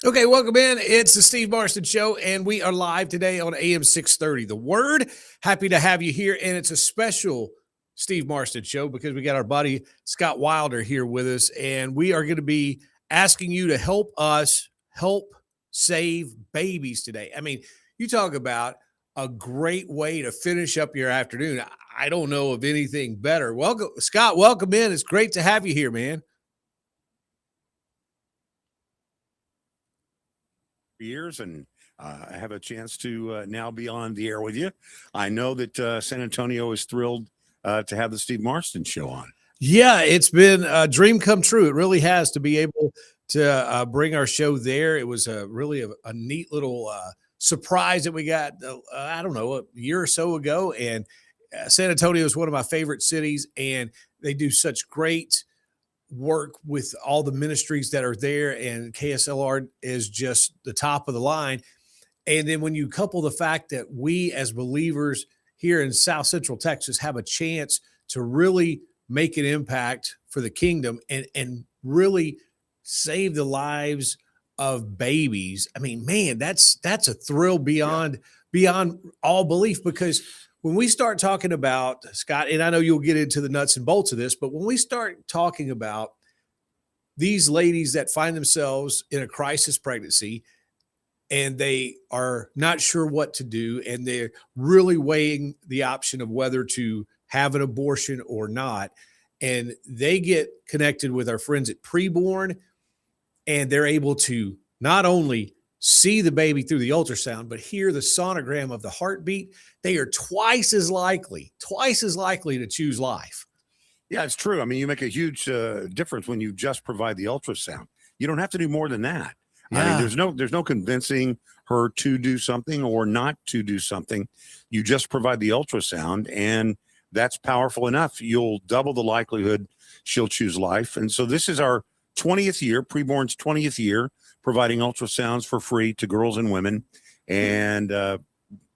Okay, welcome in. It's the Steve Marston Show, and we are live today on AM 630. The Word. Happy to have you here, and it's a special Steve Marston Show because we got our buddy Scott Wilder here with us, and we are going to be asking you to help us help save babies today. I mean, you talk about a great way to finish up your afternoon. I don't know of anything better. Welcome, Scott. Welcome in. It's great to have you here, man. Years, and I have a chance to now be on the air with you. I know that San Antonio is thrilled to have the Steve Marston show on. Yeah, it's been a dream come true. It really has to be able to bring our show there. It was really a neat little surprise that we got, I don't know, a year or so ago. And San Antonio is one of my favorite cities, and they do such great work with all the ministries that are there. And KSLR is just the top of the line. And then when you couple the fact that we as believers here in South Central Texas have a chance to really make an impact for the kingdom and really save the lives of babies. I mean, man, that's a thrill beyond all belief, because when we start talking about, Scott, and I know you'll get into the nuts and bolts of this, but when we start talking about these ladies that find themselves in a crisis pregnancy and they are not sure what to do, and they're really weighing the option of whether to have an abortion or not, and they get connected with our friends at Preborn, and they're able to not only see the baby through the ultrasound, but hear the sonogram of the heartbeat, they are twice as likely to choose life. Yeah, it's true. I mean, you make a huge difference when you just provide the ultrasound. You don't have to do more than that. I mean, there's no convincing her to do something or not to do something. You just provide the ultrasound, and that's powerful enough. You'll double the likelihood she'll choose life. And so this is our 20th year, Preborn's 20th year, providing ultrasounds for free to girls and women. And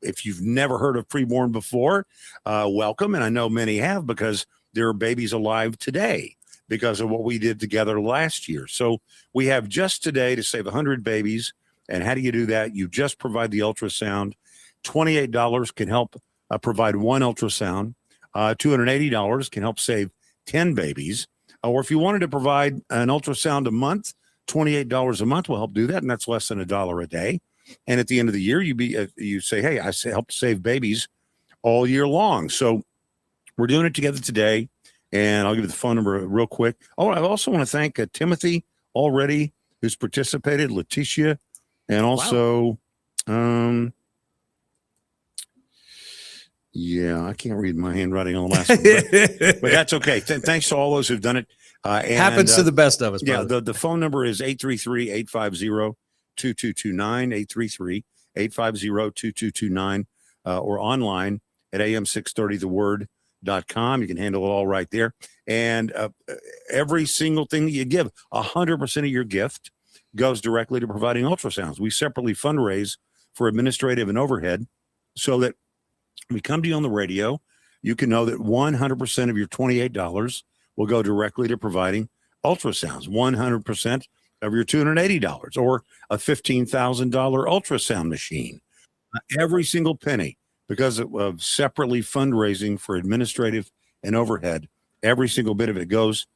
if you've never heard of Preborn before, welcome. And I know many have, because there are babies alive today because of what we did together last year. So we have just today to save 100 babies. And how do you do that? You just provide the ultrasound. $28 can help provide one ultrasound. $280 can help save 10 babies. Or if you wanted to provide an ultrasound a month, $28 a month will help do that. And that's less than $1 a day. And at the end of the year, you say, hey, I helped save babies all year long. So we're doing it together today. And I'll give you the phone number real quick. Oh, I also want to thank Timothy already, who's participated, Letitia, and also, yeah, I can't read my handwriting on the last one, but that's okay. Thanks to all those who've done it. Happens to the best of us. Yeah, the phone number is 833-850-2229, 833-850-2229, or online at am630theword.com. You can handle it all right there. And every single thing that you give, 100% of your gift goes directly to providing ultrasounds. We separately fundraise for administrative and overhead so that we come to you on the radio. You can know that 100% of your $28 will go directly to providing ultrasounds, 100% of your $280, or a $15,000 ultrasound machine. Every single penny, because of separately fundraising for administrative and overhead, every single bit of it goes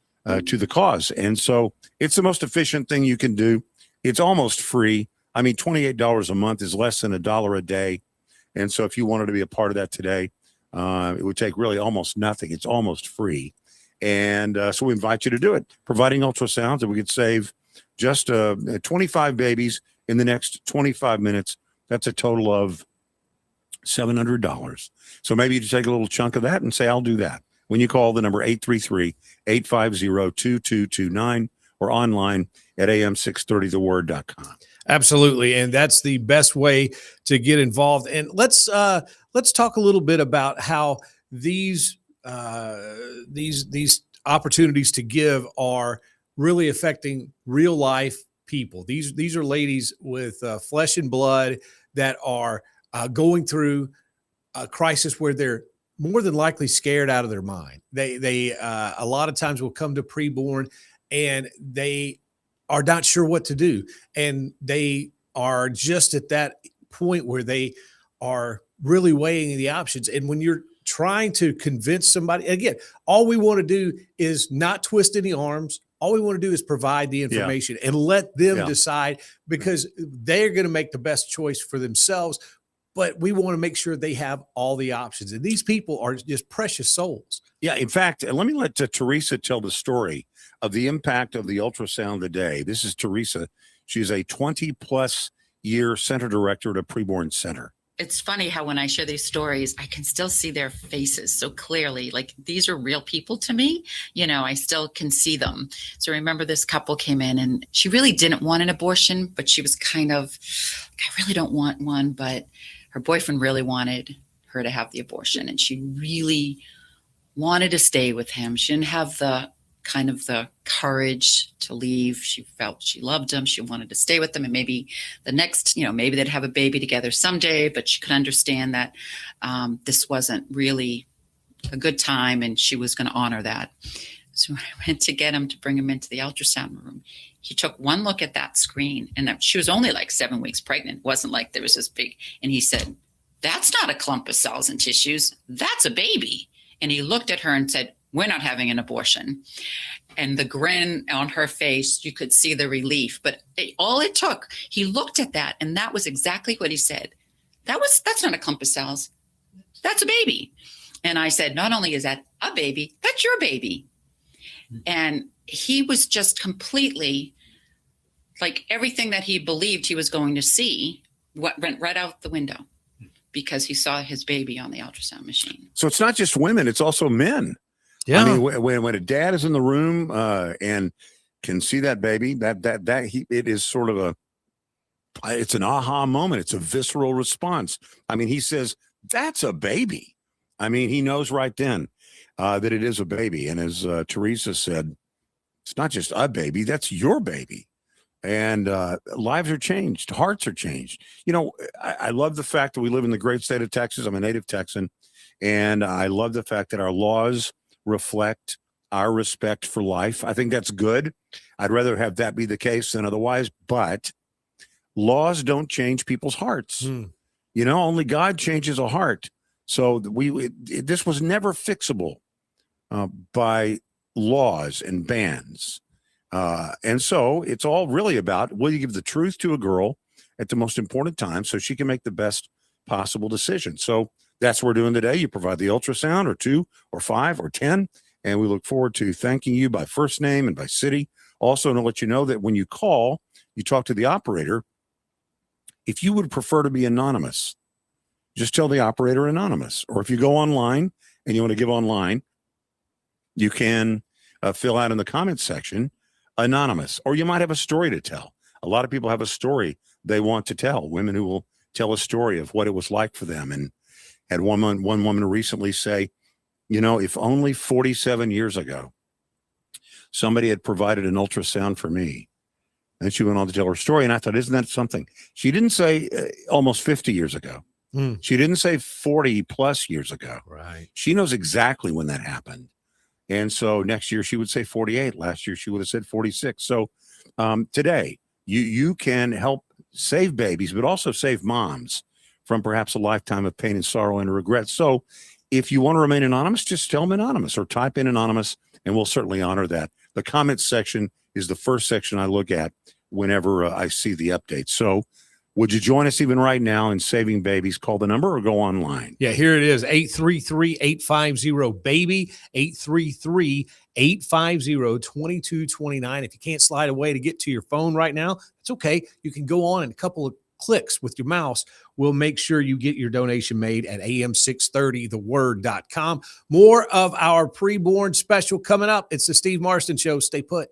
to the cause. And so it's the most efficient thing you can do. It's almost free. I mean, $28 a month is less than $1 a day. And so if you wanted to be a part of that today, it would take really almost nothing. It's almost free. And so we invite you to do it, providing ultrasounds, and we could save just 25 babies in the next 25 minutes. That's a total of $700. So maybe you take a little chunk of that and say, I'll do that. When you call the number 833-850-2229 or online at am630theword.com. Absolutely. And that's the best way to get involved. And let's talk a little bit about how these opportunities to give are really affecting real life people. These are ladies with flesh and blood that are going through a crisis where they're more than likely scared out of their mind. They a lot of times will come to Preborn, and they are not sure what to do. And they are just at that point where they are really weighing the options. And when you're trying to convince somebody, again, all we want to do is not twist any arms. All we want to do is provide the Yeah. information and let them Yeah. decide, because they're going to make the best choice for themselves. But we want to make sure they have all the options. And these people are just precious souls. Yeah. In fact, let me let Teresa tell the story of the impact of the ultrasound today. This is Teresa. She's a 20+ year center director at a preborn center. It's funny how when I share these stories, I can still see their faces so clearly. Like, these are real people to me. I still can see them. So I remember this couple came in and she really didn't want an abortion, but she was kind of, I really don't want one, but her boyfriend really wanted her to have the abortion. And she really wanted to stay with him. She didn't have the courage to leave. She felt she loved him. She wanted to stay with him. And maybe the next, maybe they'd have a baby together someday, but she could understand that this wasn't really a good time and she was going to honor that. So when I went to get him to bring him into the ultrasound room, he took one look at that screen, and she was only like 7 weeks pregnant. It wasn't like there was this big, and he said, "That's not a clump of cells and tissues. That's a baby." And he looked at her and said, "We're not having an abortion." And the grin on her face, you could see the relief. But all it took, he looked at that, and that was exactly what he said. That's not a clump of cells. That's a baby. And I said, "Not only is that a baby, that's your baby." And he was just completely, like, everything that he believed he was going to see went right out the window, because he saw his baby on the ultrasound machine. So it's not just women, it's also men. Yeah. I mean, when a dad is in the room and can see that baby, it is sort of it's an aha moment. It's a visceral response. I mean, he says, "That's a baby." I mean, he knows right then that it is a baby. And as Teresa said, it's not just a baby, that's your baby. And lives are changed. Hearts are changed. I love the fact that we live in the great state of Texas. I'm a native Texan. And I love the fact that our laws reflect our respect for life. I think that's good. I'd rather have that be the case than otherwise. But laws don't change people's hearts. Only God changes a heart. So this was never fixable by laws and bans. And so it's all really about, will you give the truth to a girl at the most important time so she can make the best possible decision? So that's what we're doing today. You provide the ultrasound, or 2 or 5 or 10, and we look forward to thanking you by first name and by city. Also, to let you know that when you call, you talk to the operator. If you would prefer to be anonymous, just tell the operator anonymous. Or if you go online and you want to give online, you can fill out in the comments section anonymous, or you might have a story to tell. A lot of people have a story they want to tell, women who will tell a story of what it was like for them. And had one woman recently say, if only 47 years ago, somebody had provided an ultrasound for me. And she went on to tell her story. And I thought, isn't that something? She didn't say almost 50 years ago. She didn't say 40+ years ago. Right. She knows exactly when that happened. And so next year she would say 48. Last year she would have said 46. So today you can help save babies, but also save moms from perhaps a lifetime of pain and sorrow and regret. So if you want to remain anonymous, just tell them anonymous, or type in anonymous, and we'll certainly honor that. The comments section is the first section I look at whenever I see the updates. So would you join us even right now in saving babies? Call the number or go online. Yeah, here it is, 833-850-BABY, 833-850-2229. If you can't slide away to get to your phone right now, it's okay. You can go on, and a couple of clicks with your mouse will make sure you get your donation made at am630theword.com. More of our preborn special coming up. It's the Steve Marston Show. Stay put.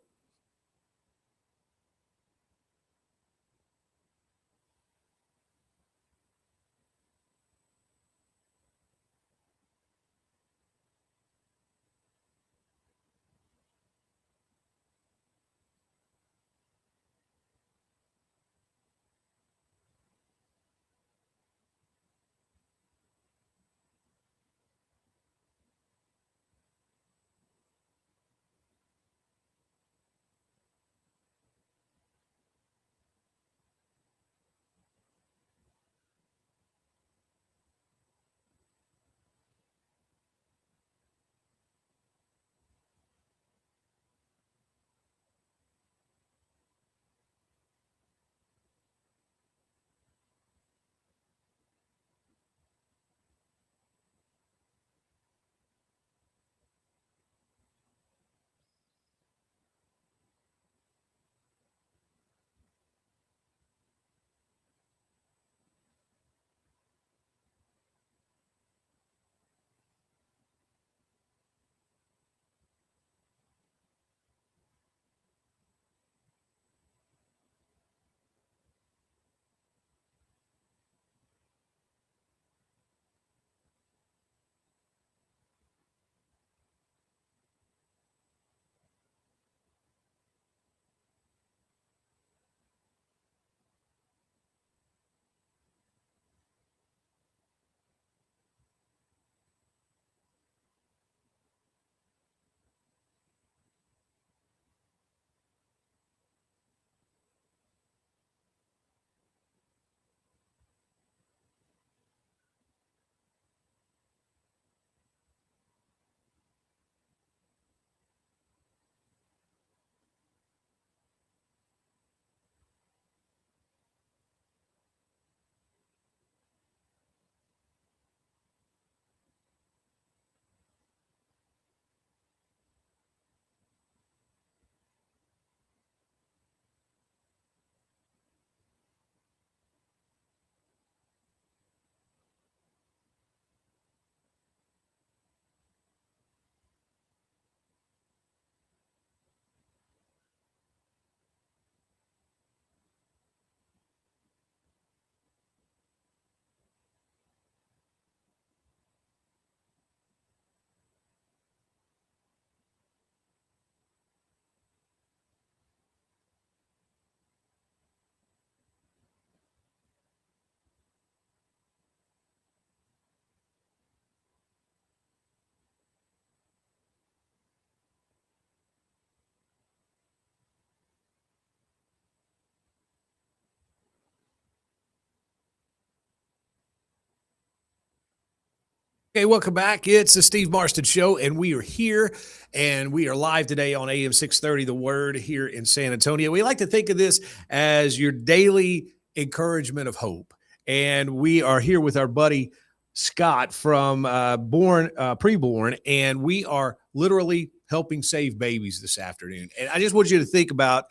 Okay, welcome back. It's the Steve Marston Show, and we are here, and we are live today on AM 630, The Word, here in San Antonio. We like to think of this as your daily encouragement of hope. And we are here with our buddy Scott from Preborn, and we are literally helping save babies this afternoon. And I just want you to think about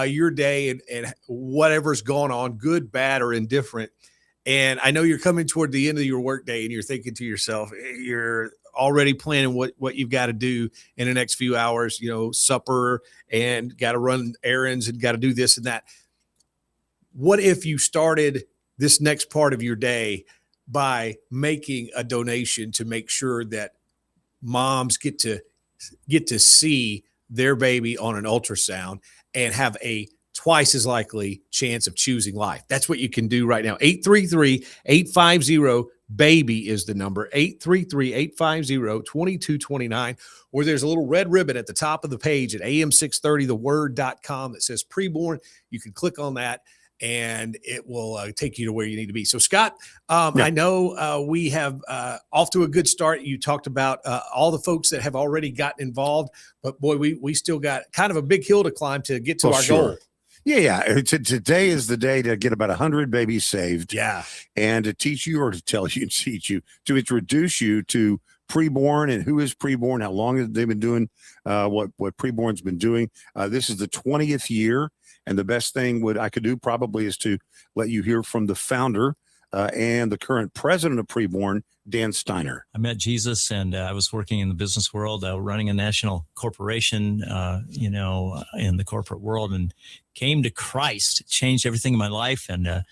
your day and whatever's going on, good, bad, or indifferent. And I know you're coming toward the end of your workday and you're thinking to yourself, you're already planning what you've got to do in the next few hours, supper, and got to run errands and got to do this and that. What if you started this next part of your day by making a donation to make sure that moms get to see their baby on an ultrasound and have a twice as likely chance of choosing life? That's what you can do right now. 833-850-BABY is the number, 833-850-2229, or there's a little red ribbon at the top of the page at am630theword.com that says preborn. You can click on that and it will take you to where you need to be. So Scott, I know we have off to a good start. You talked about all the folks that have already gotten involved, but boy, we still got kind of a big hill to climb to get to our goal. Yeah. Today is the day to get about 100 babies saved. Yeah. And to teach you, or to tell you, to introduce you to Preborn and who is Preborn, how long have they been doing what Preborn's been doing. This is the 20th year. And the best thing I could do probably is to let you hear from the founder and the current president of Preborn, Dan Steiner. I met Jesus, and I was working in the business world, running a national corporation, in the corporate world, and came to Christ. It changed everything in my life. And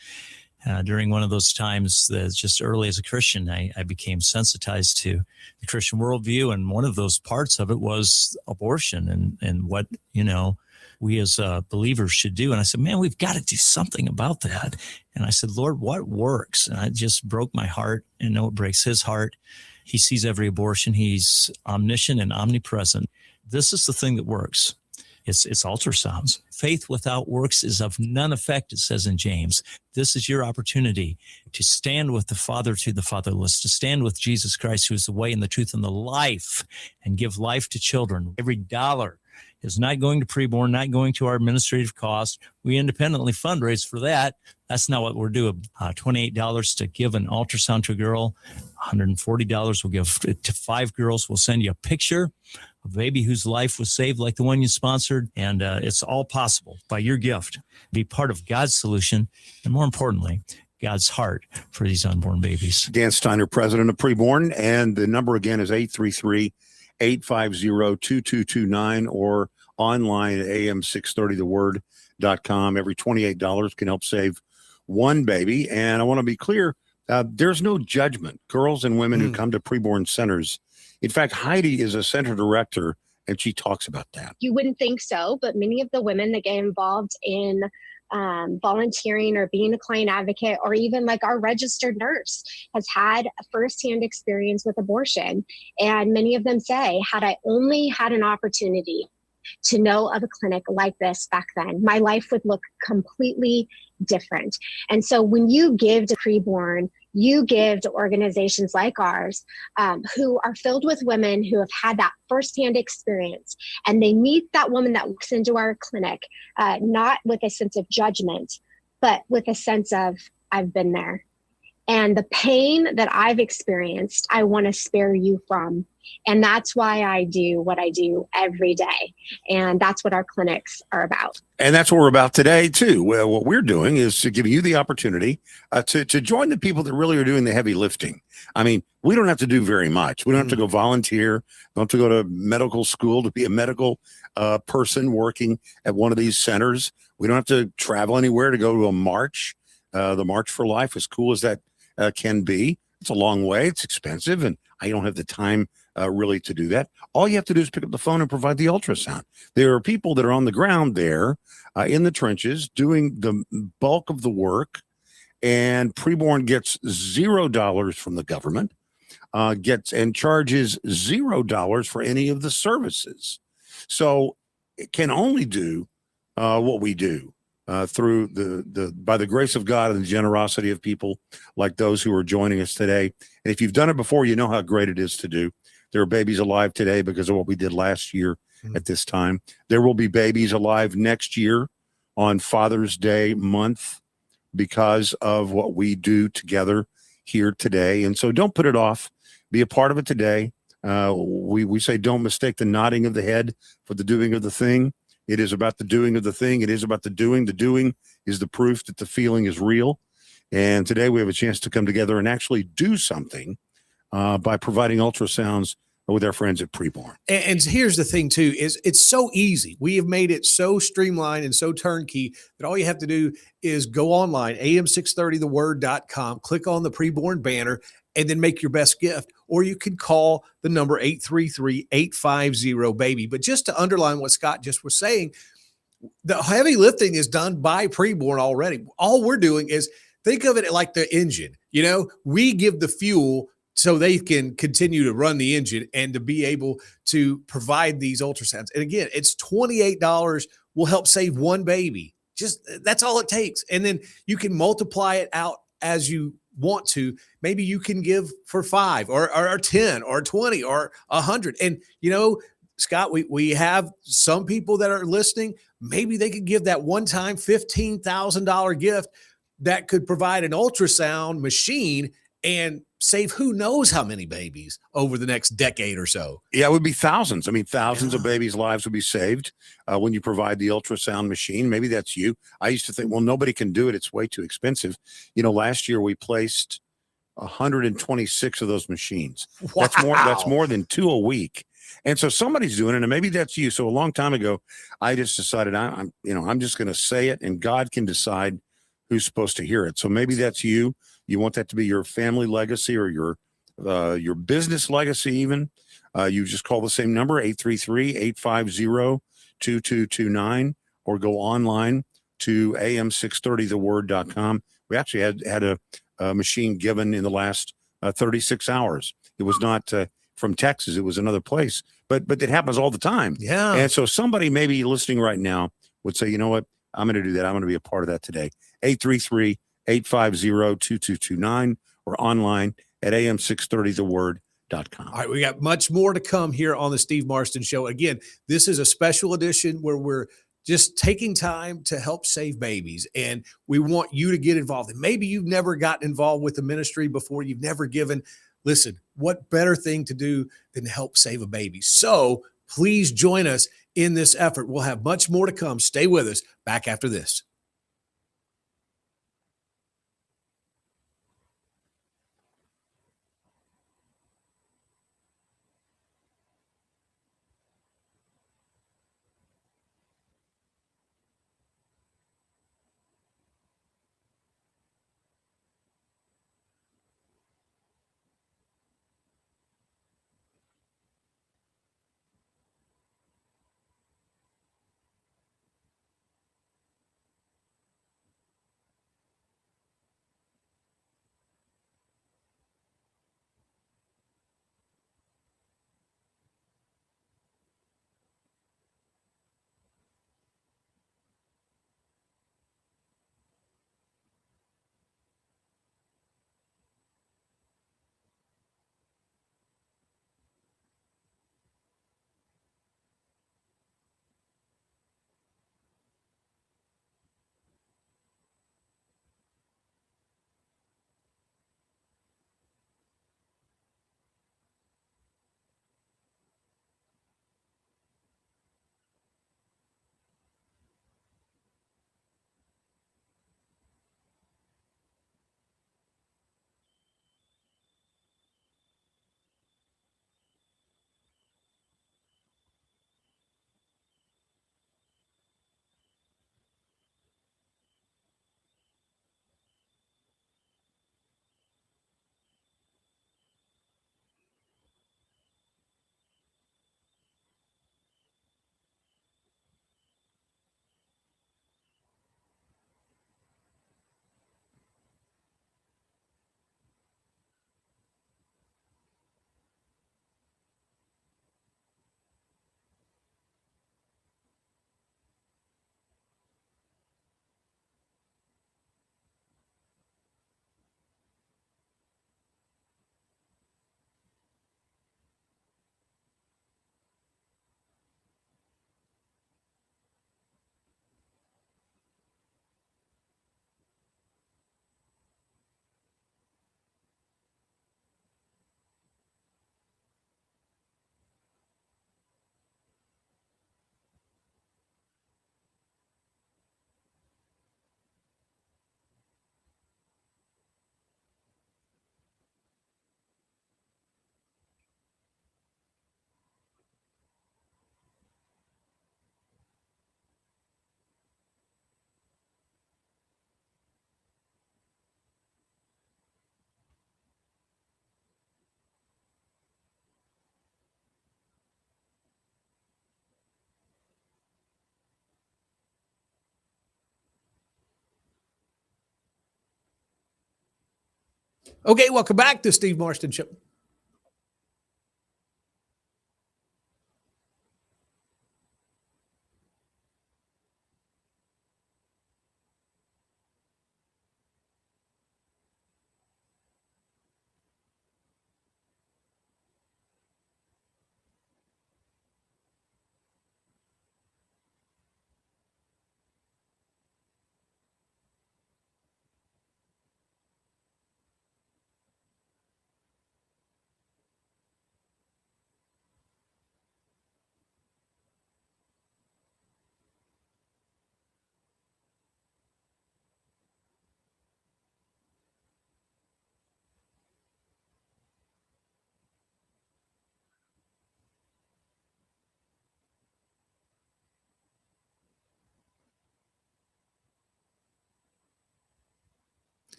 during one of those times, just early as a Christian, I became sensitized to the Christian worldview. And one of those parts of it was abortion and what, we as believers should do. And I said, man, we've got to do something about that. And I said, Lord, what works? And it just broke my heart, and know it breaks his heart. He sees every abortion. He's omniscient and omnipresent. This is the thing that works. It's ultrasounds. Faith without works is of none effect, it says in James. This is your opportunity to stand with the father to the fatherless, to stand with Jesus Christ, who is the way and the truth and the life, and give life to children. Every dollar is not going to Preborn, not going to our administrative cost. We independently fundraise for that. That's not what we're doing. $28 to give an ultrasound to a girl. $140 we'll give to 5 girls. We'll send you a picture of a baby whose life was saved, like the one you sponsored. And it's all possible by your gift. Be part of God's solution, and more importantly, God's heart for these unborn babies. Dan Steiner, president of Preborn. And the number again is 833-850-2229 or online at am630theword.com. Every $28 can help save one baby. And I want to be clear, there's no judgment. Girls and women who come to Preborn centers. In fact, Heidi is a center director, and she talks about that. You wouldn't think so, but many of the women that get involved in volunteering or being a client advocate, or even like our registered nurse, has had a firsthand experience with abortion. And many of them say, had I only had an opportunity to know of a clinic like this back then, my life would look completely different. And so when you give to Preborn, you give to organizations like ours who are filled with women who have had that firsthand experience, and they meet that woman that walks into our clinic, not with a sense of judgment, but with a sense of, I've been there. And the pain that I've experienced, I want to spare you from. And that's why I do what I do every day. And that's what our clinics are about. And that's what we're about today, too. Well, what we're doing is to give you the opportunity to join the people that really are doing the heavy lifting. I mean, we don't have to do very much. We don't have to go volunteer. We don't have to go to medical school to be a medical person working at one of these centers. We don't have to travel anywhere to go to a march. The March for Life, as cool as that can be. It's a long way. It's expensive, and I don't have the time really to do that. All you have to do is pick up the phone and provide the ultrasound. There are people that are on the ground there in the trenches doing the bulk of the work, and Preborn gets $0 from the government, gets and charges $0 for any of the services. So it can only do what we do. through by the grace of God and the generosity of people like those who are joining us today. And if you've done it before, you know how great it is to do. There are babies alive today because of what we did last year at this time. There will be babies alive next year on Father's Day month because of what we do together here today. And so don't put it off. Be a part of it today. We say don't mistake the nodding of the head for the doing of the thing. It is about the doing of the thing. It is about the doing. The doing is the proof that the feeling is real. And today we have a chance to come together and actually do something by providing ultrasounds with our friends at Preborn. And here's the thing too, is it's so easy. We have made it so streamlined and so turnkey that all you have to do is go online, am630theword.com, click on the Preborn banner, and then make your best gift. Or you can call the number 833-850-BABY. But just to underline what Scott just was saying, the heavy lifting is done by Preborn already. All we're doing is think of it like the engine. You know, we give the fuel so they can continue to run the engine and to be able to provide these ultrasounds. And again, it's $28 will help save one baby. Just that's all it takes. And then you can multiply it out as you want to. Maybe you can give for 5 or 10 or 20 or 100. And, you know, Scott, we have some people that are listening. Maybe they could give that one-time $15,000 gift that could provide an ultrasound machine and save who knows how many babies over the next decade or so. Yeah, it would be thousands. I mean, thousands of babies' lives would be saved when you provide the ultrasound machine. Maybe that's you. I used to think, well, nobody can do it. It's way too expensive. You know, last year we placed 126 of those machines. Wow. That's more than 2 a week. And so somebody's doing it, and maybe that's you. So a long time ago, I just decided I'm just going to say it, and God can decide who's supposed to hear it. So maybe that's you. You want that to be your family legacy or your business legacy even. You just call the same number, 833-850-2229, or go online to am630theword.com. We actually had a machine given in the last 36 hours. It was not from Texas. It was another place. But it happens all the time. Yeah. And so somebody maybe listening right now would say, you know what? I'm going to do that. I'm going to be a part of that today. 833-850-2229 or online at am630theword.com. All right, we got much more to come here on the Steve Marston Show. Again, this is a special edition where we're just taking time to help save babies, and we want you to get involved. And maybe you've never gotten involved with the ministry before, you've never given. Listen, what better thing to do than help save a baby? So please join us in this effort. We'll have much more to come. Stay with us. Back after this. Okay, welcome back to Steve Marston Show.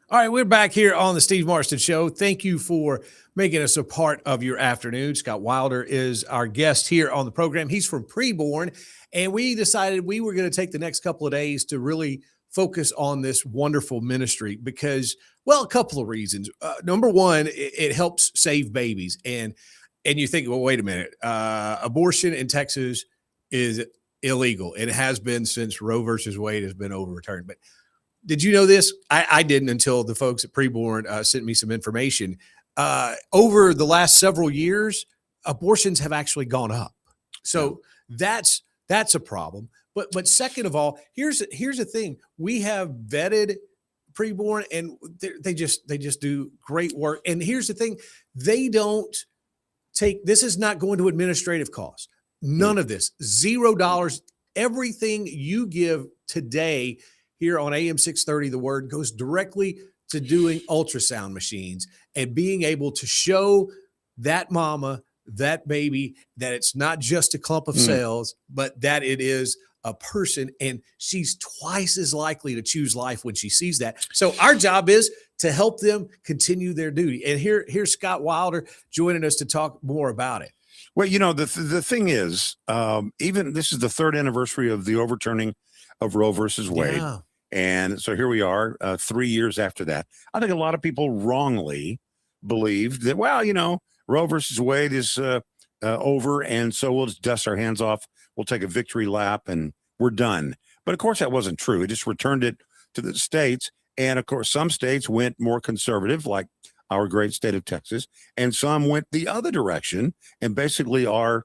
All right, we're back here on the Steve Marston Show. Thank you for making us a part of your afternoon. Scott Wilder is our guest here on the program. He's from Preborn, and we decided we were going to take the next couple of days to really focus on this wonderful ministry because, well, a couple of reasons. Number one, it helps save babies, and you think, well, wait a minute, abortion in Texas is illegal. It has been since Roe versus Wade has been overturned, but did you know this? I didn't until the folks at Preborn sent me some information. Over the last several years, abortions have actually gone up. So that's a problem. But second of all, here's the thing: we have vetted Preborn, and they just do great work. And here's the thing: they don't take this is not going to administrative costs. None of this, $0. Everything you give today here on AM 630, The Word, goes directly to doing ultrasound machines and being able to show that mama, that baby, that it's not just a clump of cells, but that it is a person. And she's twice as likely to choose life when she sees that. So our job is to help them continue their duty. And here's Scott Wilder joining us to talk more about it. Well, the thing is, even this is the third anniversary of the overturning of Roe versus Wade. Yeah. And so here we are 3 years after that. I think a lot of people wrongly believed that, well, Roe versus Wade is over. And so we'll just dust our hands off. We'll take a victory lap and we're done. But of course, that wasn't true. It just returned it to the states. And of course, some states went more conservative, like our great state of Texas. And some went the other direction and basically are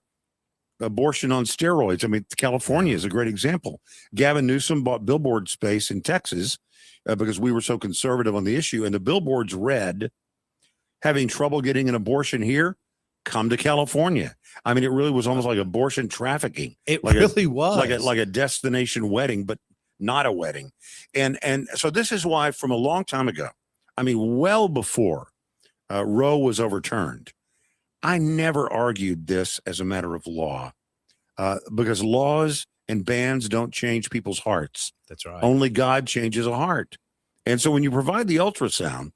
abortion on steroids. I mean, California is a great example. Gavin Newsom bought billboard space in Texas because we were so conservative on the issue. And the billboards read, having trouble getting an abortion here, come to California. I mean, it really was almost like abortion trafficking. It like really was. Like a destination wedding, but not a wedding. And so this is why from a long time ago, I mean, well before Roe was overturned, I never argued this as a matter of law because laws and bans don't change people's hearts. That's right. Only God changes a heart. And so when you provide the ultrasound,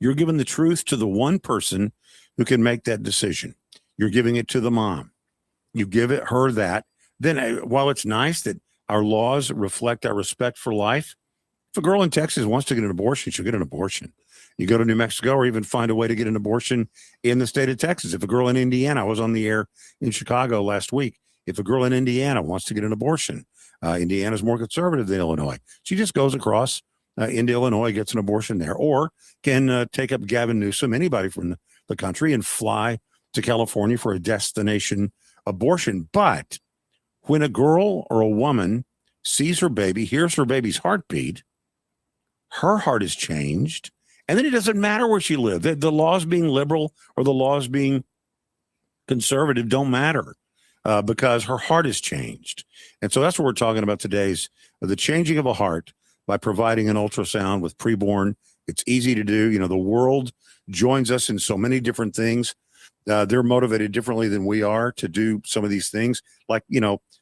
you're giving the truth to the one person who can make that decision. You're giving it to the mom. You give her that. Then while it's nice that our laws reflect our respect for life, if a girl in Texas wants to get an abortion, she'll get an abortion. You go to New Mexico or even find a way to get an abortion in the state of Texas. If a girl in Indiana, I was on the air in Chicago last week. If a girl in Indiana wants to get an abortion, Indiana's more conservative than Illinois. She just goes across into Illinois, gets an abortion there, or can take up Gavin Newsom, anybody from the country, and fly to California for a destination abortion. But when a girl or a woman sees her baby, hears her baby's heartbeat, her heart is changed. And then it doesn't matter where she lived. The laws being liberal or the laws being conservative don't matter because her heart is changed. And so that's what we're talking about today is the changing of a heart by providing an ultrasound with Preborn. It's easy to do. The world joins us in so many different things. They're motivated differently than we are to do some of these things, like,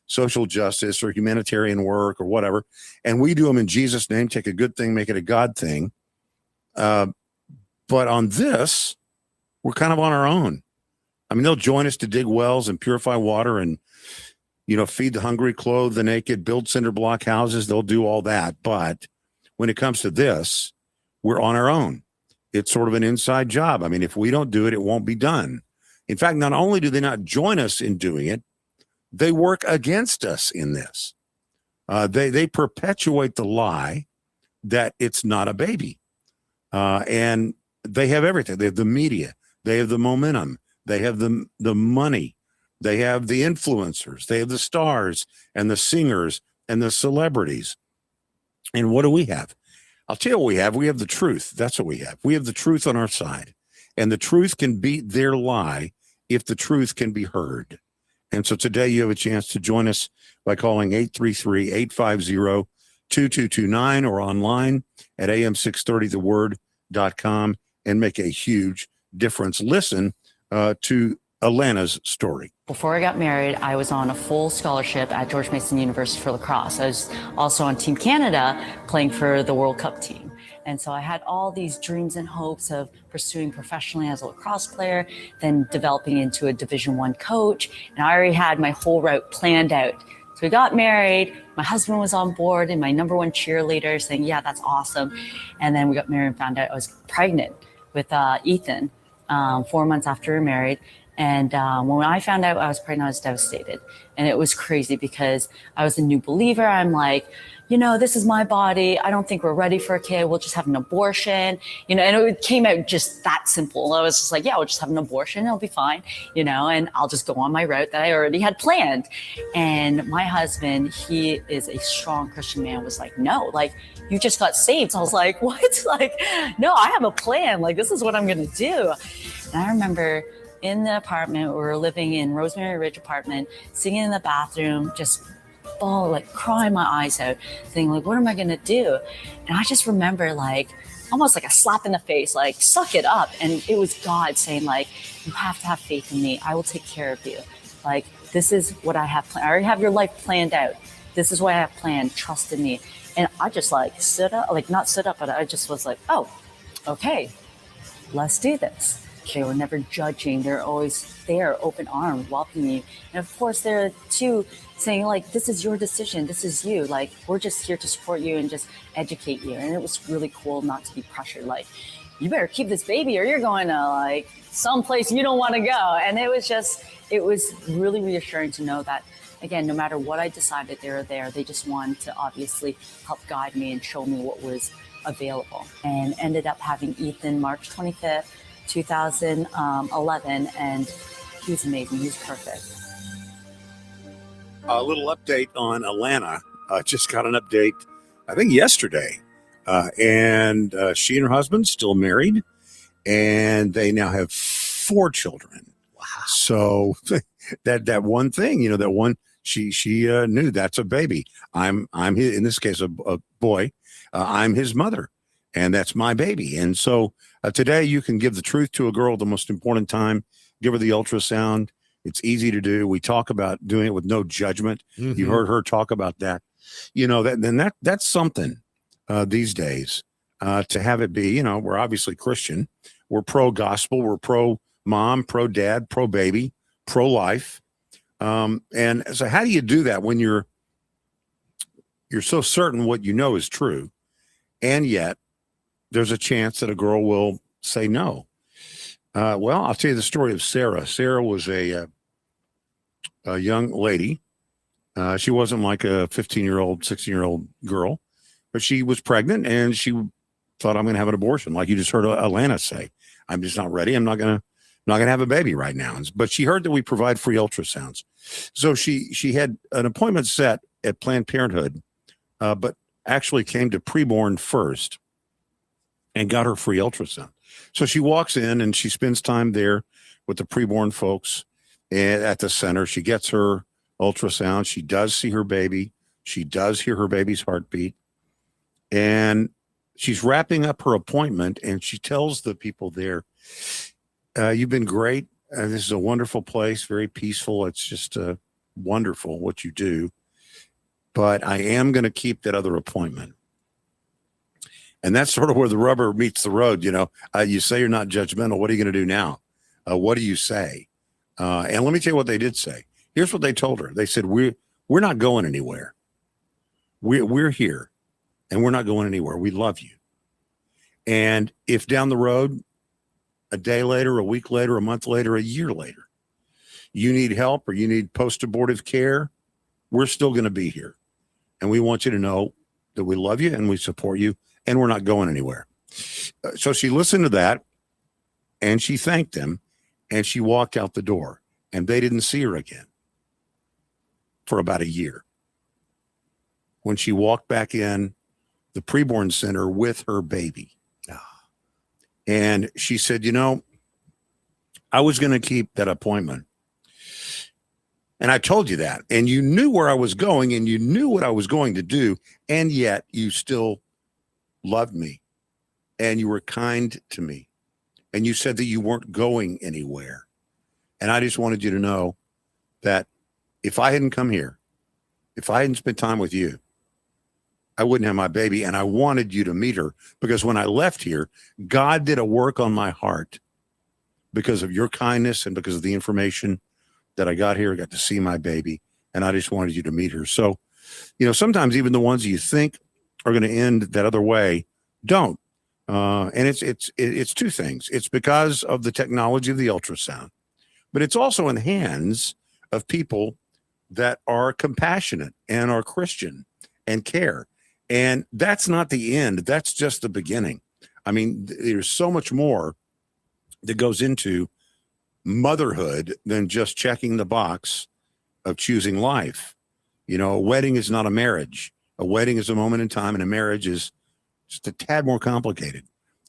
social justice or humanitarian work or whatever. And we do them in Jesus' name, take a good thing, make it a God thing. But on this, we're kind of on our own. I mean, they'll join us to dig wells and purify water and, feed the hungry, clothe the naked, build cinder block houses. They'll do all that. But when it comes to this, we're on our own. it's sort of an inside job. I mean, if we don't do it, it won't be done. In fact, not only do they not join us in doing it, they work against us in this. They perpetuate the lie that it's not a baby. And they have everything. They have the media. They have the momentum. They have the money. They have the influencers. They have the stars and the singers and the celebrities. And what do we have? I'll tell you what we have. We have the truth. That's what we have. We have the truth on our side. And the truth can beat their lie if the truth can be heard. And so today you have a chance to join us by calling 833-850-2229 or online at am630theword.com and make a huge difference. Listen to Alana's story. Before I got married, I was on a full scholarship at George Mason University for lacrosse. I was also on Team Canada playing for the World Cup team. And so I had all these dreams and hopes of pursuing professionally as a lacrosse player, then developing into a Division I coach. And I already had my whole route planned out. So we got married. My husband was on board and my number one cheerleader saying, yeah, that's awesome. And then we got married and found out I was pregnant with Ethan 4 months after we were married. And when I found out I was pregnant, I was devastated. And it was crazy because I was a new believer. I'm like, this is my body. I don't think we're ready for a kid. We'll just have an abortion, and it came out just that simple. I was just like, yeah, we'll just have an abortion. It'll be fine, and I'll just go on my route that I already had planned. And my husband, he is a strong Christian man, was like, no, like you just got saved. So I was like, what? Like, no, I have a plan. Like, this is what I'm going to do. And I remember in the apartment, we were living in Rosemary Ridge apartment, sitting in the bathroom, just crying my eyes out, thinking like, what am I going to do? And I just remember almost like a slap in the face, like, suck it up. And it was God saying like, you have to have faith in me. I will take care of you. Like, this is what I have planned. I already have your life planned out. This is what I have planned. Trust in me. And I just stood up, not stood up, but I just was like, oh, okay, let's do this. They were never judging. They're always there, open arms, welcoming you. And of course, there are two saying like, this is your decision. This is you. Like, we're just here to support you and just educate you. And it was really cool not to be pressured. Like, you better keep this baby or you're going to someplace you don't want to go. And it was really reassuring to know that, again, no matter what I decided, they were there. They just wanted to obviously help guide me and show me what was available. And ended up having Ethan March 25th, 2011, and he was amazing. He was perfect. A little update on Alana. Just got an update, I think yesterday. And she and her husband still married, and they now have 4 children. Wow. So that one thing, that one, she knew that's a baby. I'm his, in this case, a boy. I'm his mother, and that's my baby. And so today you can give the truth to a girl at the most important time. Give her the ultrasound. It's easy to do. We talk about doing it with no judgment. Mm-hmm. You heard her talk about that. That's something these days to have it be. We're obviously Christian. We're pro-gospel. We're pro-mom, pro-dad, pro-baby, pro-life. And so how do you do that when you're so certain what you know is true, and yet there's a chance that a girl will say no? Well, I'll tell you the story of Sarah. Sarah was a young lady. She wasn't like a 15-year-old, 16-year-old girl, but she was pregnant and she thought, I'm going to have an abortion. Like you just heard Alana say, I'm just not ready. I'm not going to have a baby right now. But she heard that we provide free ultrasounds. So she had an appointment set at Planned Parenthood, but actually came to preborn first and got her free ultrasound. So she walks in and she spends time there with the preborn folks at the center. She gets her ultrasound. She does see her baby. She does hear her baby's heartbeat. And she's wrapping up her appointment and she tells the people there, you've been great. This is a wonderful place, very peaceful. It's just wonderful what you do. But I am going to keep that other appointment. And that's sort of where the rubber meets the road. You say you're not judgmental. What are you going to do now? What do you say? And let me tell you what they did say. Here's what they told her. They said, we're not going anywhere. We're here and we're not going anywhere. We love you. And if down the road, a day later, a week later, a month later, a year later, you need help or you need post-abortive care, we're still going to be here. And we want you to know that we love you and we support you and we're not going anywhere. So she listened to that and she thanked them and she walked out the door and they didn't see her again for about a year. When she walked back in the preborn center with her baby. And she said, you know, I was going to keep that appointment. And I told you that. And you knew where I was going and you knew what I was going to do. And yet you still loved me. And you were kind to me. And you said that you weren't going anywhere. And I just wanted you to know that if I hadn't come here, if I hadn't spent time with you, I wouldn't have my baby. And I wanted you to meet her because when I left here, God did a work on my heart because of your kindness and because of the information that I got here. I got to see my baby and I just wanted you to meet her. So, you know, sometimes even the ones you think are going to end that other way don't. And it's two things. It's because of the technology of the ultrasound, but it's also in the hands of people that are compassionate and are Christian and care. And that's not the end. That's just the beginning. I mean, there's so much more that goes into motherhood than just checking the box of choosing life. You know, a wedding is not a marriage. A wedding is a moment in time, and a marriage is just a tad more complicated.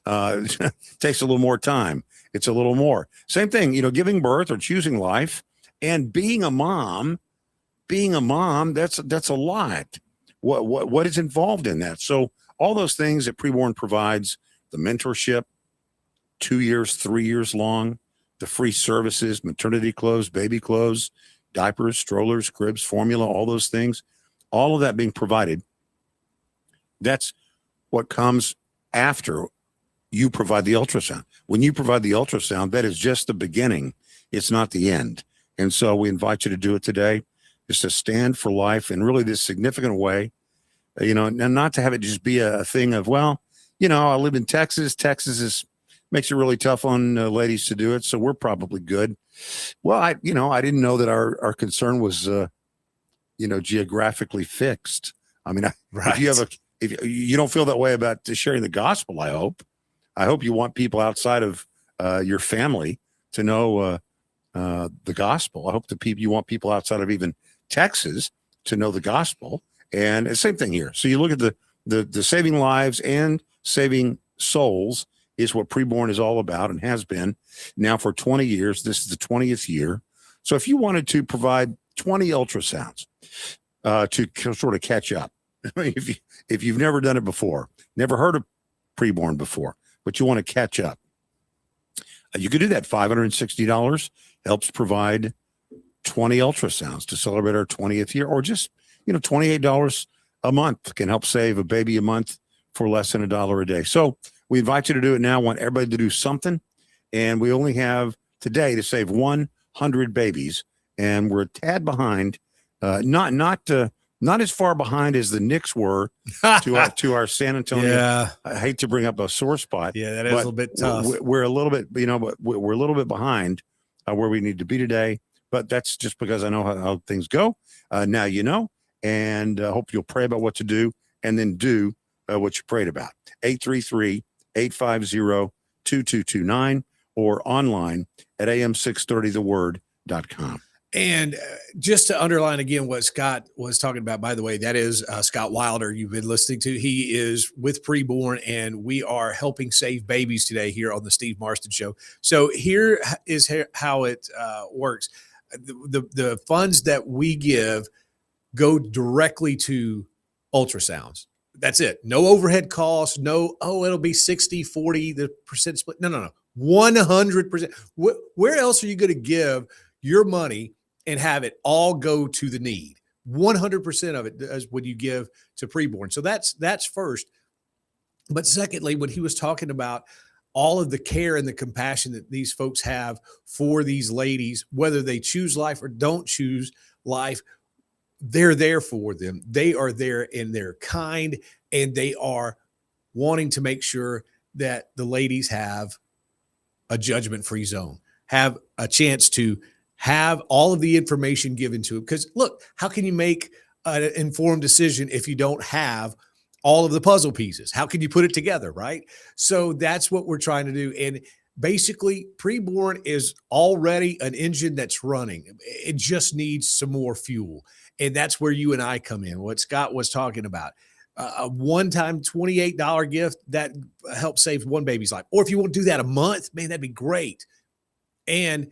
It takes a little more time. It's a little more. Same thing, you know, giving birth or choosing life and being a mom, that's a lot. What is involved in that? So all those things that Preborn provides, the mentorship, 2 years, 3 years long, the free services, maternity clothes, baby clothes, diapers, strollers, cribs, formula, all those things, all of that being provided. That's what comes after you provide the ultrasound. When you provide the ultrasound, that is just the beginning. It's not the end. And so we invite you to do it today, just to stand for life in really this significant way, you know, and not to have it just be a thing of, well, you know, I live in Texas. Texas makes it really tough on ladies to do it. So we're probably good. Well, I didn't know that our concern was, geographically fixed. I mean, Right. if you don't feel that way about sharing the gospel, I hope you want people outside of your family to know the gospel. I hope you want people outside of even Texas to know the gospel. And the same thing here. So you look at the saving lives and saving souls is what Preborn is all about and has been now for 20 years. This is the 20th year. So if you wanted to provide 20 ultrasounds to sort of catch up, if you've never done it before, never heard of Preborn before, but you want to catch up, you could do that. $560 helps provide 20 ultrasounds to celebrate our 20th year, or just, $28 a month can help save a baby a month for less than $1 a day. So we invite you to do it now. I want everybody to do something. And we only have today to save 100 babies. And we're a tad behind, not as far behind as the Knicks were to our San Antonio. Yeah. I hate to bring up a sore spot. Yeah, that is a little bit tough. We're a little bit, but we're a little bit behind where we need to be today. But that's just because I know how things go. Now you know, and I hope you'll pray about what to do and then do what you prayed about. 833-850-2229 or online at am630theword.com. And just to underline again what Scott was talking about, by the way, that is Scott Wilder you've been listening to. He is with Preborn, and we are helping save babies today here on the Steve Marston Show. So here is how it works. The funds that we give go directly to ultrasounds. That's it. No overhead costs. No, it'll be 60, 40, the percent split. No. 100%. Where else are you going to give your money and have it all go to the need? 100% of it is when you give to Preborn. So that's first. But secondly, when he was talking about all of the care and the compassion that these folks have for these ladies, whether they choose life or don't choose life, they're there for them. They are there and they're kind, and they are wanting to make sure that the ladies have a judgment-free zone, have a chance to have all of the information given to them. Because look, how can you make an informed decision if you don't have all of the puzzle pieces? How can you put it together, right? So that's what we're trying to do. And basically, preborn is already an engine that's running. It just needs some more fuel. And that's where you and I come in, what Scott was talking about. A one-time $28 gift that helps save one baby's life. Or if you want to do that a month, man, that'd be great. And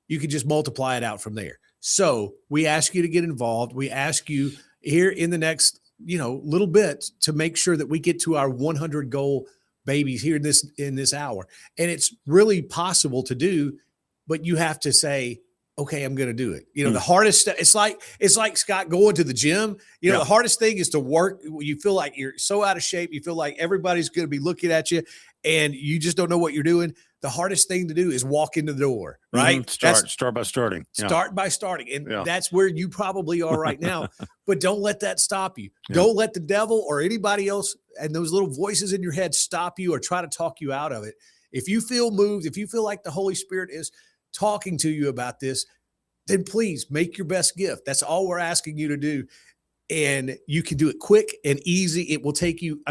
you can just multiply it out from there. So we ask you to get involved. We ask you here in the next, little bit to make sure that we get to our 100 goal babies here in this hour. And it's really possible to do, but you have to say, okay, I'm going to do it. The hardest, it's like Scott going to the gym. The hardest thing is to work. You feel like you're so out of shape. You feel like everybody's going to be looking at you and you just don't know what you're doing. The hardest thing to do is walk into the door, right? Start by starting. Start by starting. And that's where you probably are right now. But don't let that stop you. Don't let the devil or anybody else and those little voices in your head stop you or try to talk you out of it. If you feel moved, if you feel like the Holy Spirit is talking to you about this, then please make your best gift. That's all we're asking you to do. And you can do it quick and easy. It will take you,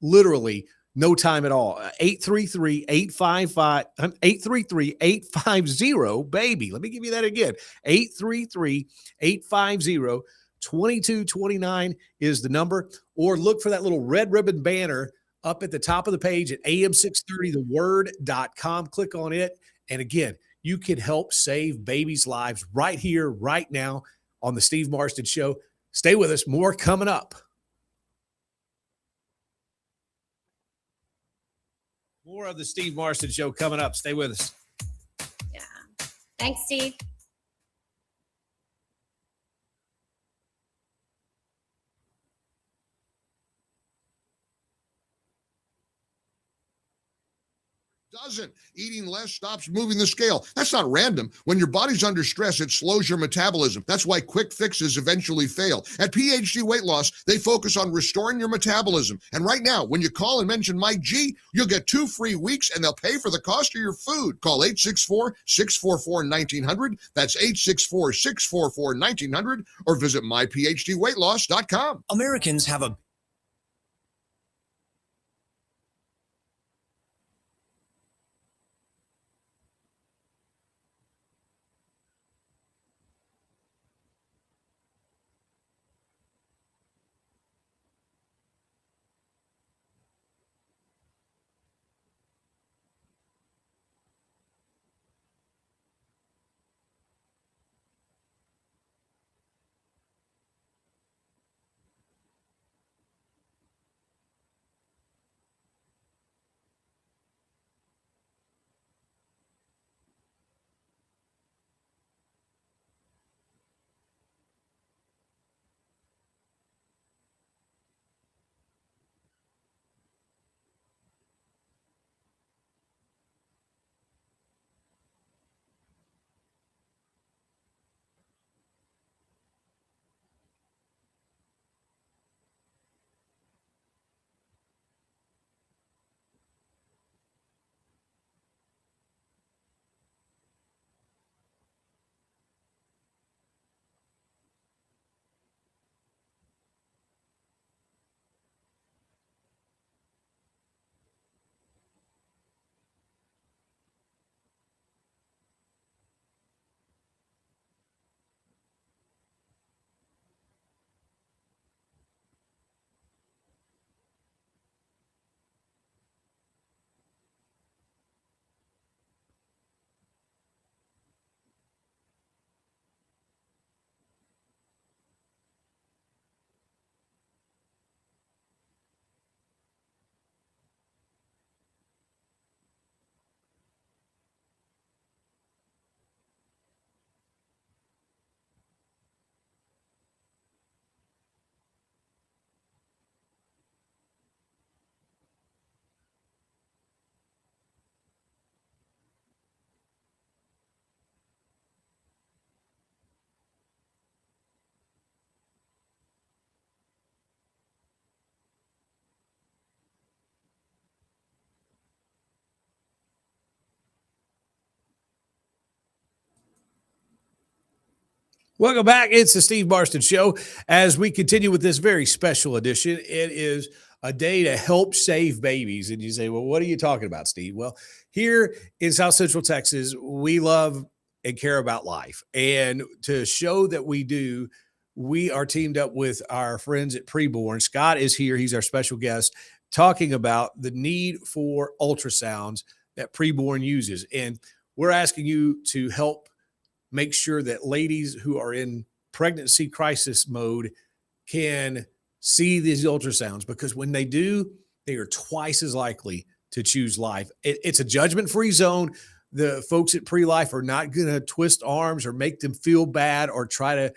literally no time at all. 833-850-baby. Let me give you that again. 833-850-2229 is the number. Or look for that little red ribbon banner up at the top of the page at am630theword.com. Click on it. And again, you can help save babies' lives right here, right now on the Steve Marston Show. Stay with us. More coming up. More of the Steve Marston Show coming up. Stay with us. Yeah. Thanks, Steve. Doesn't. Eating less stops moving the scale. That's not random. When your body's under stress, it slows your metabolism. That's why quick fixes eventually fail. At PhD Weight Loss, they focus on restoring your metabolism. And right now, when you call and mention Mike G, you'll get 2 free weeks and they'll pay for the cost of your food. Call 864-644-1900. That's 864-644-1900 or visit myphdweightloss.com. Americans have a Welcome back. It's the Steve Marston Show. As we continue with this very special edition, it is a day to help save babies. And you say, well, what are you talking about, Steve? Well, here in South Central Texas, we love and care about life. And to show that we do, we are teamed up with our friends at Preborn. Scott is here. He's our special guest talking about the need for ultrasounds that Preborn uses. And we're asking you to help make sure that ladies who are in pregnancy crisis mode can see these ultrasounds, because when they do, they are twice as likely to choose life. It's a judgment-free zone. The folks at Pre-Life are not going to twist arms or make them feel bad or try to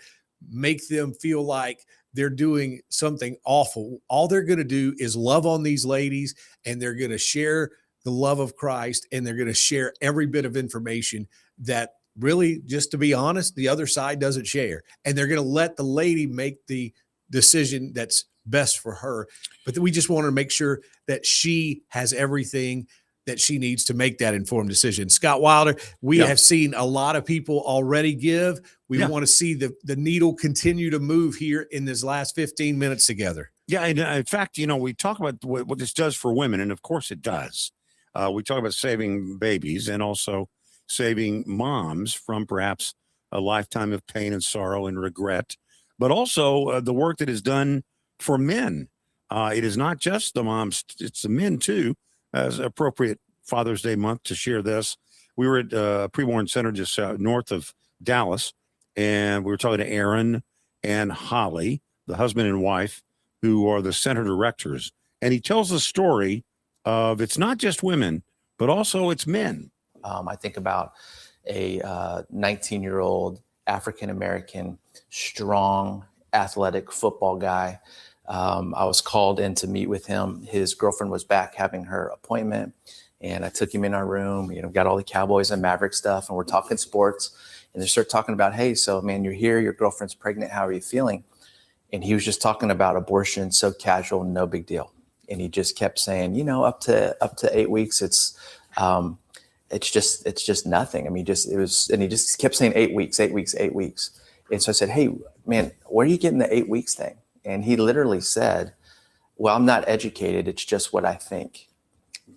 make them feel like they're doing something awful. All they're going to do is love on these ladies, and they're going to share the love of Christ, and they're going to share every bit of information that really, just to be honest, the other side doesn't share. And they're going to let the lady make the decision that's best for her. But we just want to make sure that she has everything that she needs to make that informed decision. Scott Wilder, we have seen a lot of people already give. We want to see the needle continue to move here in this last 15 minutes together. Yeah. And in fact, we talk about what this does for women, and of course it does. We talk about saving babies and also saving moms from perhaps a lifetime of pain and sorrow and regret, but also the work that is done for men. It is not just the moms, it's the men too, as appropriate Father's Day month to share this. We were at Preborn Center just north of Dallas, and we were talking to Aaron and Holly, the husband and wife, who are the center directors. And he tells the story of it's not just women, but also it's men. I think about a 19-year-old African-American, strong, athletic football guy. I was called in to meet with him. His girlfriend was back having her appointment, and I took him in our room, got all the Cowboys and Maverick stuff, and we're talking sports. And they start talking about, hey, so man, you're here, your girlfriend's pregnant, how are you feeling? And he was just talking about abortion, so casual, no big deal. And he just kept saying, up to 8 weeks, it's just nothing. I mean, and he just kept saying 8 weeks, 8 weeks, 8 weeks. And so I said, hey, man, where are you getting the 8 weeks thing? And he literally said, well, I'm not educated. It's just what I think.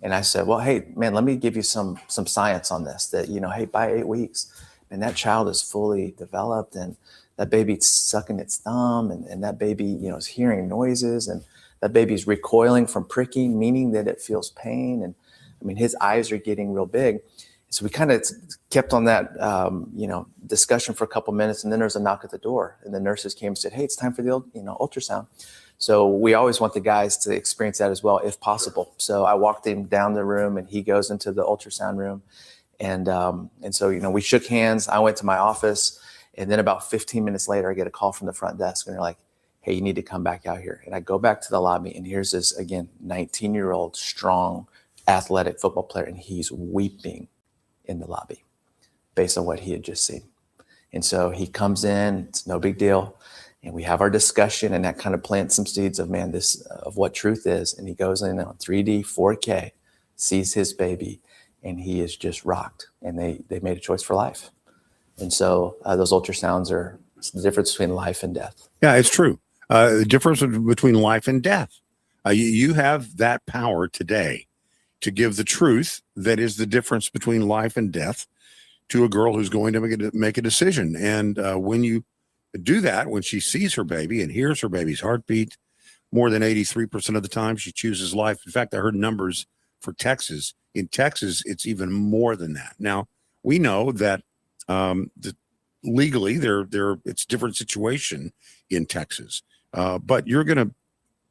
And I said, well, hey, man, let me give you some science on this that, hey, by 8 weeks, and that child is fully developed, and that baby's sucking its thumb, and that baby, is hearing noises, and that baby's recoiling from pricking, meaning that it feels pain. And I mean, his eyes are getting real big. So we kind of kept on that, discussion for a couple minutes, and then there's a knock at the door, and the nurses came and said, hey, it's time for the, ultrasound. So we always want the guys to experience that as well, if possible. So I walked him down the room, and he goes into the ultrasound room. And so, we shook hands. I went to my office, and then about 15 minutes later, I get a call from the front desk, and they're like, hey, you need to come back out here. And I go back to the lobby, and here's this, again, 19-year-old, strong, athletic football player, and he's weeping in the lobby based on what he had just seen. And so he comes in, it's no big deal. And we have our discussion, and that kind of plants some seeds of, man, this of what truth is. And he goes in on 3D, 4K, sees his baby, and he is just rocked. And they made a choice for life. And so those ultrasounds are the difference between life and death. Yeah, it's true. The difference between life and death. You have that power today to give the truth that is the difference between life and death to a girl who's going to make a decision. And when you do that, when she sees her baby and hears her baby's heartbeat, more than 83% of the time she chooses life. In fact, I heard numbers for Texas. In Texas, it's even more than that. Now, we know that legally it's a different situation in Texas, but you're going to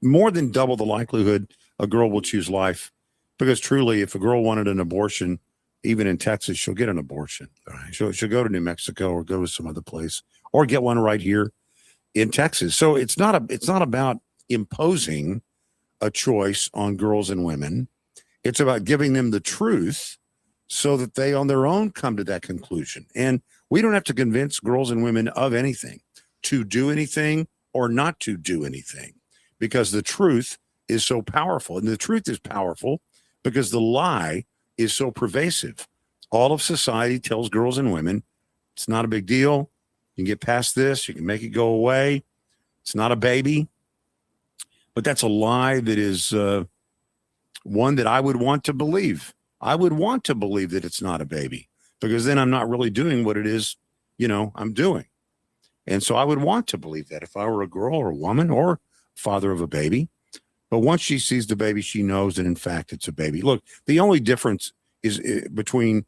more than double the likelihood a girl will choose life. Because truly, if a girl wanted an abortion, even in Texas, she'll get an abortion. Right. She'll go to New Mexico or go to some other place or get one right here in Texas. So it's not about imposing a choice on girls and women. It's about giving them the truth so that they on their own come to that conclusion. And we don't have to convince girls and women of anything, to do anything or not to do anything, because the truth is so powerful. And the truth is powerful because the lie is so pervasive. All of society tells girls and women it's not a big deal. You can get past this. You can make it go away. It's not a baby. But that's a lie that is one that I would want to believe. I would want to believe that it's not a baby, because then I'm not really doing what it is, I'm doing. And so I would want to believe that if I were a girl or a woman or father of a baby. But once she sees the baby, she knows that, in fact, it's a baby. Look, the only difference is between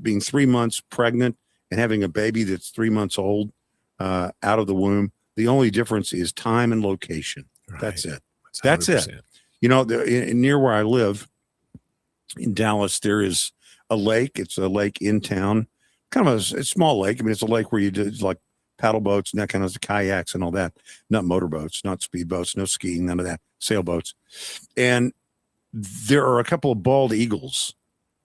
being 3 months pregnant and having a baby that's 3 months old out of the womb. The only difference is time and location. Right. That's it. That's That's it. Near where I live in Dallas, there is a lake. It's a lake in town, kind of a small lake. I mean, it's a lake where you do like paddle boats and that kind of kayaks and all that, not motorboats, not speedboats, no skiing, none of that, sailboats. And there are a couple of bald eagles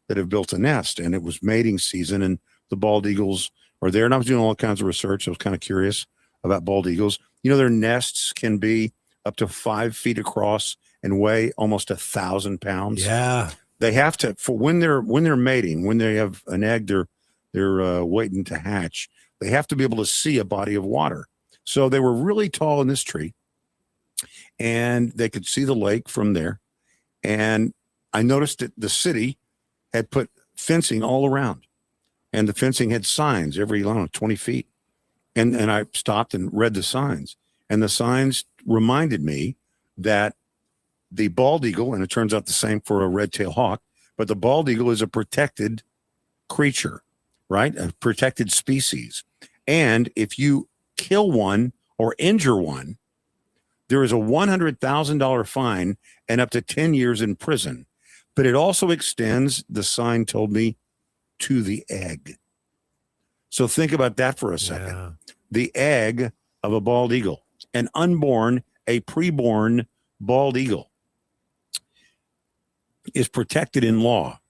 that have built a nest, and it was mating season, and the bald eagles are there. And I was doing all kinds of research. I was kind of curious about bald eagles. Their nests can be up to 5 feet across and weigh almost 1,000 pounds. Yeah. They have to, for when they're mating, when they have an egg, they're waiting to hatch. They have to be able to see a body of water. So they were really tall in this tree, and they could see the lake from there. And I noticed that the city had put fencing all around, and the fencing had signs every, 20 feet. And I stopped and read the signs, and the signs reminded me that the bald eagle, and it turns out the same for a red-tailed hawk, but the bald eagle is a protected creature, right? A protected species. And if you kill one or injure one, there is a $100,000 fine and up to 10 years in prison. But it also extends, the sign told me, to the egg. So think about that for a second. Yeah. The egg of a bald eagle, a preborn bald eagle, is protected in law.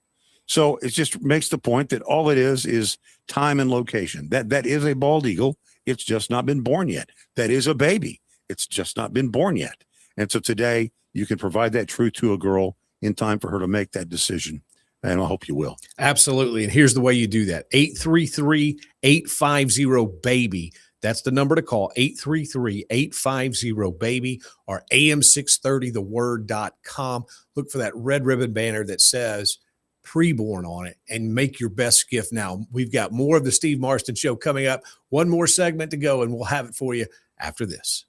So it just makes the point that all it is time and location. That is a bald eagle. It's just not been born yet. That is a baby. It's just not been born yet. And so today you can provide that truth to a girl in time for her to make that decision. And I hope you will. Absolutely. And here's the way you do that. 833-850-BABY. That's the number to call, 833-850-BABY or am630theword.com. Look for that red ribbon banner that says preborn on it and make your best gift now. We've got more of the Steve Marston Show coming up. One more segment to go, and we'll have it for you after this.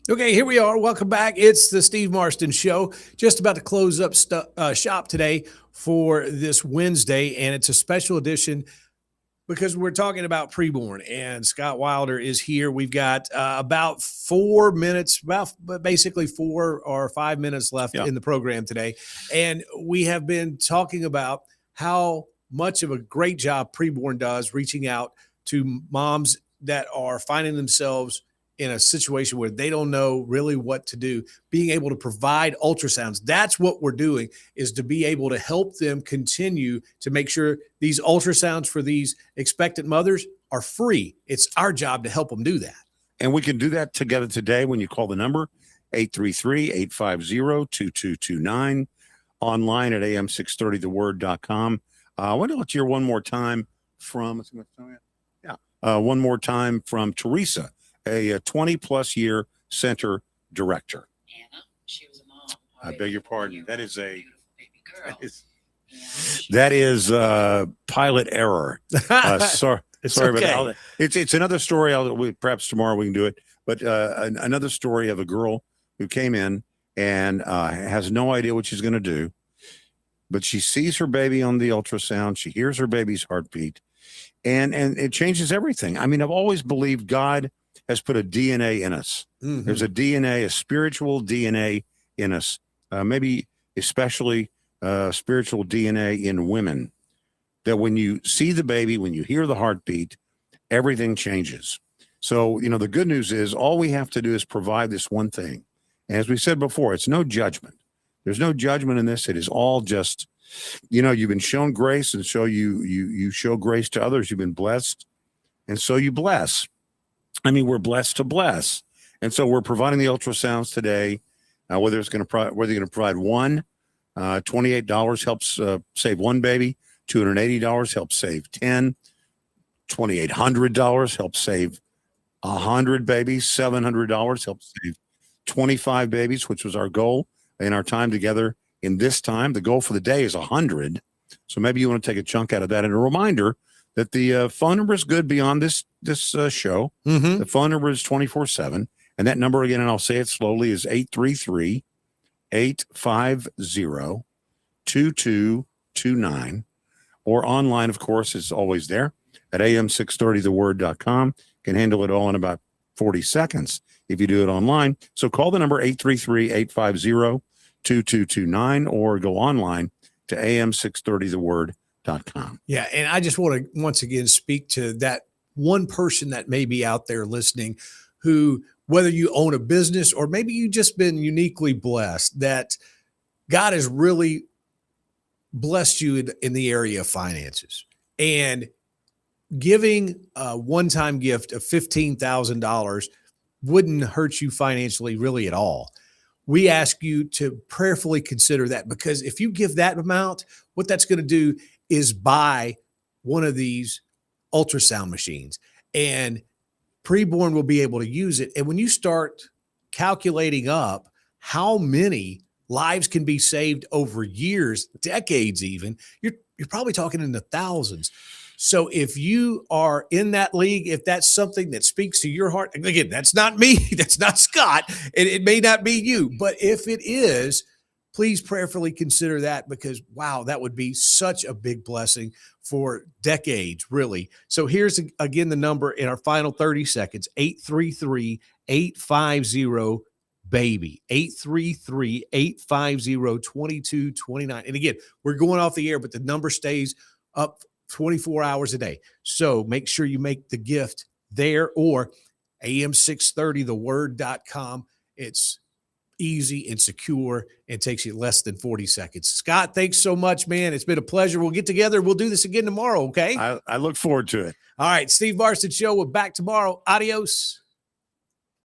Okay, here we are. Welcome back. It's the Steve Marston Show. Just about to close up shop today for this Wednesday, and it's a special edition because we're talking about preborn. And Scott Wilder is here. We've got about 4 minutes, basically 4 or 5 minutes left in the program today, and we have been talking about how much of a great job preborn does reaching out to moms that are finding themselves in a situation where they don't know really what to do, being able to provide ultrasounds. That's what we're doing, is to be able to help them continue to make sure these ultrasounds for these expectant mothers are free. It's our job to help them do that. And we can do that together today when you call the number 833-850-2229, online at am630theword.com. I want to let you hear one more time from, one more time from Teresa, a 20-plus year center director. Anna, she was a mom. I beg your pardon. That is baby girl. That is pilot error. Sorry about that. It's another story. Perhaps tomorrow we can do it. But another story of a girl who came in and has no idea what she's going to do. But she sees her baby on the ultrasound. She hears her baby's heartbeat. And it changes everything. I mean, I've always believed God has put a DNA in us. Mm-hmm. There's a DNA, a spiritual DNA in us, maybe especially spiritual DNA in women, that when you see the baby, when you hear the heartbeat, everything changes. So, the good news is all we have to do is provide this one thing. And as we said before, it's no judgment. There's no judgment in this. It is all just, you've been shown grace, and so you show grace to others. You've been blessed, and so you bless. I mean, we're blessed to bless. And so we're providing the ultrasounds today, whether you're going to provide one, $28 helps save one baby, $280 helps save 10, $2,800 helps save 100 babies, $700 helps save 25 babies, which was our goal in our time together. In this time, the goal for the day is 100. So maybe you want to take a chunk out of that. And a reminder that the phone number is good beyond this show. Mm-hmm. The phone number is 24/7. And that number, again, and I'll say it slowly, is 833-850-2229. Or online, of course, is always there at am630theword.com. Can handle it all in about 40 seconds if you do it online. So call the number 833-850-2229 or go online to am630theword.com. Yeah, and I just want to once again speak to that one person that may be out there listening who, whether you own a business or maybe you've just been uniquely blessed, that God has really blessed you in the area of finances. And giving a one-time gift of $15,000 wouldn't hurt you financially really at all. We ask you to prayerfully consider that, because if you give that amount, what that's going to do is buy one of these ultrasound machines, and preborn will be able to use it. And when you start calculating up how many lives can be saved over years, decades even, you're probably talking in the thousands. So if you are in that league, if that's something that speaks to your heart, again, that's not me, that's not Scott, and it may not be you, but if it is, please prayerfully consider that, because wow, that would be such a big blessing for decades, really. So here's again the number in our final 30 seconds, 833-850-BABY, 833-850-2229. And again, we're going off the air, but the number stays up 24 hours a day. So make sure you make the gift there or am630theword.com. It's easy and secure and takes you less than 40 seconds. Scott, thanks so much, man. It's been a pleasure. We'll get together. We'll do this again tomorrow, okay? I look forward to it. All right. Steve Marston Show. We're back tomorrow. Adios.